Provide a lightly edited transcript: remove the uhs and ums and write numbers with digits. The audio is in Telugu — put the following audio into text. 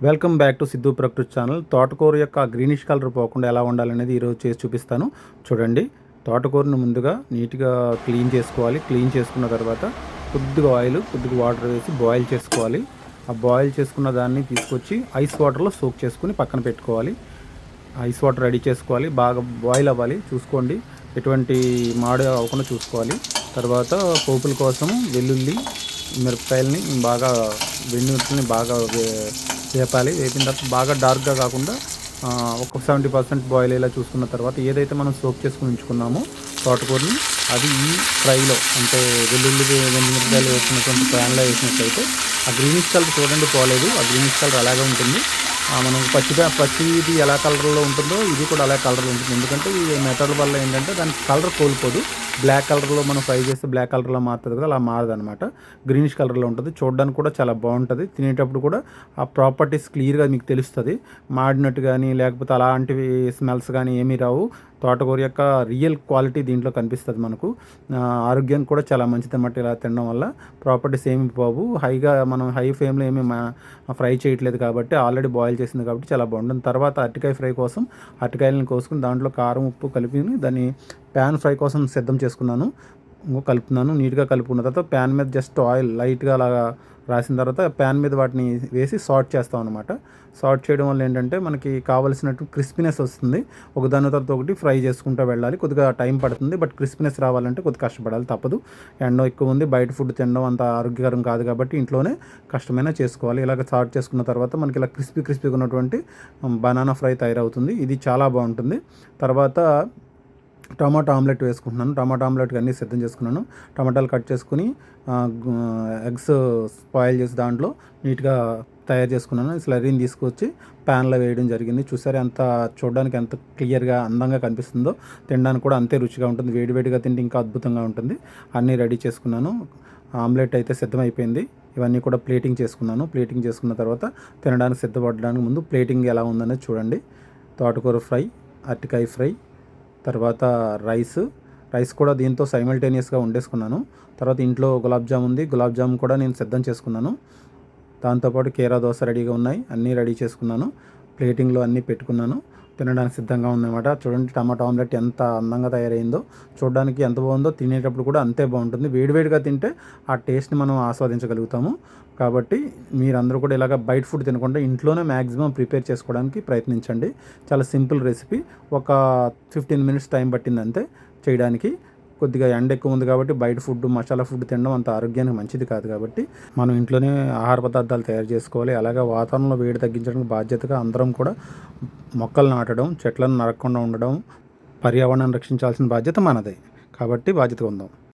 వెల్కమ్ బ్యాక్ టు సిద్ధు ప్రకృతి ఛానల్. తోటకూర యొక్క గ్రీనిష్ కలర్ పోకుండా ఎలా ఉండాలనేది ఈరోజు చేసి చూపిస్తాను. చూడండి, తోటకూరను ముందుగా నీట్గా క్లీన్ చేసుకోవాలి. క్లీన్ చేసుకున్న తర్వాత కొద్దిగా ఆయిల్, కొద్దిగా వాటర్ వేసి బాయిల్ చేసుకోవాలి. ఆ బాయిల్ చేసుకున్న దాన్ని తీసుకొచ్చి ఐస్ వాటర్లో సోక్ చేసుకుని పక్కన పెట్టుకోవాలి. ఐస్ వాటర్ రెడీ చేసుకోవాలి. బాగా బాయిల్ అవ్వాలి, చూసుకోండి. ఎటువంటి మాడి అవ్వకుండా చూసుకోవాలి. తర్వాత పోపుల కోసం వెల్లుల్లి, మిరపకాయలని బాగా వెన్నుని బాగా వేపాలి. వేపిన తర్వాత బాగా డార్క్గా కాకుండా ఒక 70% బాయిల్ అయ్యేలా చూసుకున్న తర్వాత ఏదైతే మనం సోప్ చేసుకుని ఉంచుకున్నామో తోటకూరని అది ఈ ఫ్రైలో, అంటే వెల్లుల్లి మిరపకాయలు వేసినటువంటి ప్యాన్లో వేసినట్లయితే ఆ గ్రీనిష్ కలర్ చూడండి పోలేదు. ఆ గ్రీనిష్ కలర్ అలాగే ఉంటుంది. మనం పచ్చిది ఎలా కలర్లో ఉంటుందో ఇది కూడా అలాగే కలర్లో ఉంటుంది. ఎందుకంటే ఈ మెథడ్ వల్ల ఏంటంటే దానికి కలర్ కోల్పోదు. బ్లాక్ కలర్లో మనం ఫ్రై చేస్తే బ్లాక్ కలర్లో మారుతుంది కదా, అలా మారదనమాట. గ్రీనిష్ కలర్లో ఉంటుంది. చూడడానికి కూడా చాలా బాగుంటుంది. తినేటప్పుడు కూడా ఆ ప్రాపర్టీస్ క్లియర్గా మీకు తెలుస్తుంది. మాడినట్టు కానీ లేకపోతే అలాంటివి స్మెల్స్ కానీ ఏమీ రావు. తోటకూర యొక్క రియల్ క్వాలిటీ దీంట్లో కనిపిస్తుంది మనకు. ఆరోగ్యానికి కూడా చాలా మంచిది అన్నమాట. ఇలా తినడం వల్ల ప్రాపర్టీస్ ఏమి పోవు. మనం హై ఫ్లేమ్లో ఏమి ఫ్రై చేయట్లేదు కాబట్టి, ఆల్రెడీ బాయిల్ చేసింది కాబట్టి చాలా బాగుంటుంది. తర్వాత అరటికాయ ఫ్రై కోసం అరటికాయలను కోసుకుని దాంట్లో కారం ఉప్పు కలిపి దాన్ని ప్యాన్ ఫ్రై కోసం సిద్ధం చేసుకున్నాను. కలుపుతున్నాను. నీట్గా కలుపుకున్న తర్వాత ప్యాన్ మీద జస్ట్ ఆయిల్ లైట్గా అలాగా రాసిన తర్వాత ప్యాన్ మీద వాటిని వేసి సార్ట్ చేస్తాం అనమాట. సార్ట్ చేయడం వల్ల ఏంటంటే మనకి కావాల్సినట్టు క్రిస్పీనెస్ వస్తుంది. ఒకదాని తర్వాత ఒకటి ఫ్రై చేసుకుంటూ వెళ్ళాలి. కొద్దిగా టైం పడుతుంది, బట్ క్రిస్పీనెస్ రావాలంటే కొద్దిగా కష్టపడాలి, తప్పదు. ఎండ ఎక్కువ ఉంది, బయట ఫుడ్ తినడం అంత ఆరోగ్యకరం కాదు కాబట్టి ఇంట్లోనే కష్టమైనా చేసుకోవాలి. ఇలాగ సార్ట్ చేసుకున్న తర్వాత మనకి ఇలా క్రిస్పీగా ఉన్నటువంటి బనానా ఫ్రై తయారవుతుంది. ఇది చాలా బాగుంటుంది. తర్వాత టమాటా ఆమ్లెట్ వేసుకుంటున్నాను. టమాటా ఆమ్లెట్కి అన్నీ సిద్ధం చేసుకున్నాను. టమాటాలు కట్ చేసుకుని ఎగ్స్ బాయిల్ చేసి దాంట్లో నీట్గా తయారు చేసుకున్నాను. స్లరీని తీసుకొచ్చి ప్యాన్లో వేయడం జరిగింది. చూసారా ఎంత చూడడానికి ఎంత క్లియర్గా అందంగా కనిపిస్తుందో, తినడానికి కూడా అంతే రుచిగా ఉంటుంది. వేడివేడిగా తింటే ఇంకా అద్భుతంగా ఉంటుంది. అన్నీ రెడీ చేసుకున్నాను. ఆమ్లెట్ అయితే సిద్ధమైపోయింది. ఇవన్నీ కూడా ప్లేటింగ్ చేసుకున్నాను. ప్లేటింగ్ చేసుకున్న తర్వాత తినడానికి సిద్ధపడడానికి ముందు ప్లేటింగ్ ఎలా ఉందనేది చూడండి. తోటకూర ఫ్రై, అరటికాయ ఫ్రై, తర్వాత రైస్ కూడా దీంతో సైమల్టేనియస్గా వండేసుకున్నాను. తర్వాత ఇంట్లో గులాబ్ జామ్ ఉంది. గులాబ్ జామ్ కూడా నేను సిద్ధం చేసుకున్నాను. దాంతోపాటు కీరా దోశ రెడీగా ఉన్నాయి. అన్నీ రెడీ చేసుకున్నాను. ప్లేటింగ్లో అన్నీ పెట్టుకున్నాను. తినడానికి సిద్ధంగా ఉందన్నమాట. చూడండి, టమాటా ఆమ్లెట్ ఎంత అందంగా తయారైందో, చూడడానికి ఎంత బాగుందో, తినేటప్పుడు కూడా అంతే బాగుంటుంది. వేడివేడిగా తింటే ఆ టేస్ట్ని మనం ఆస్వాదించగలుగుతాము. కాబట్టి మీరందరూ కూడా ఇలాగ బయట ఫుడ్ తినకుండా ఇంట్లోనే మ్యాక్సిమం ప్రిపేర్ చేసుకోవడానికి ప్రయత్నించండి. చాలా సింపుల్ రెసిపీ. ఒక 15 మినిట్స్ టైం పట్టింది అంతే చేయడానికి. కొద్దిగా ఎండ ఎక్కువ ఉంది కాబట్టి బయట ఫుడ్, మసాలా ఫుడ్ తినడం అంత ఆరోగ్యానికి మంచిది కాదు కాబట్టి మనం ఇంట్లోనే ఆహార పదార్థాలు తయారు చేసుకోవాలి. అలాగే వాతావరణంలో వేడి తగ్గించడానికి బాధ్యతగా అందరం కూడా మొక్కలు నాటడం, చెట్లను నరకకుండా ఉండడం, పర్యావరణాన్ని రక్షించాల్సిన బాధ్యత మనదే. కాబట్టి బాధ్యతగా ఉందాం.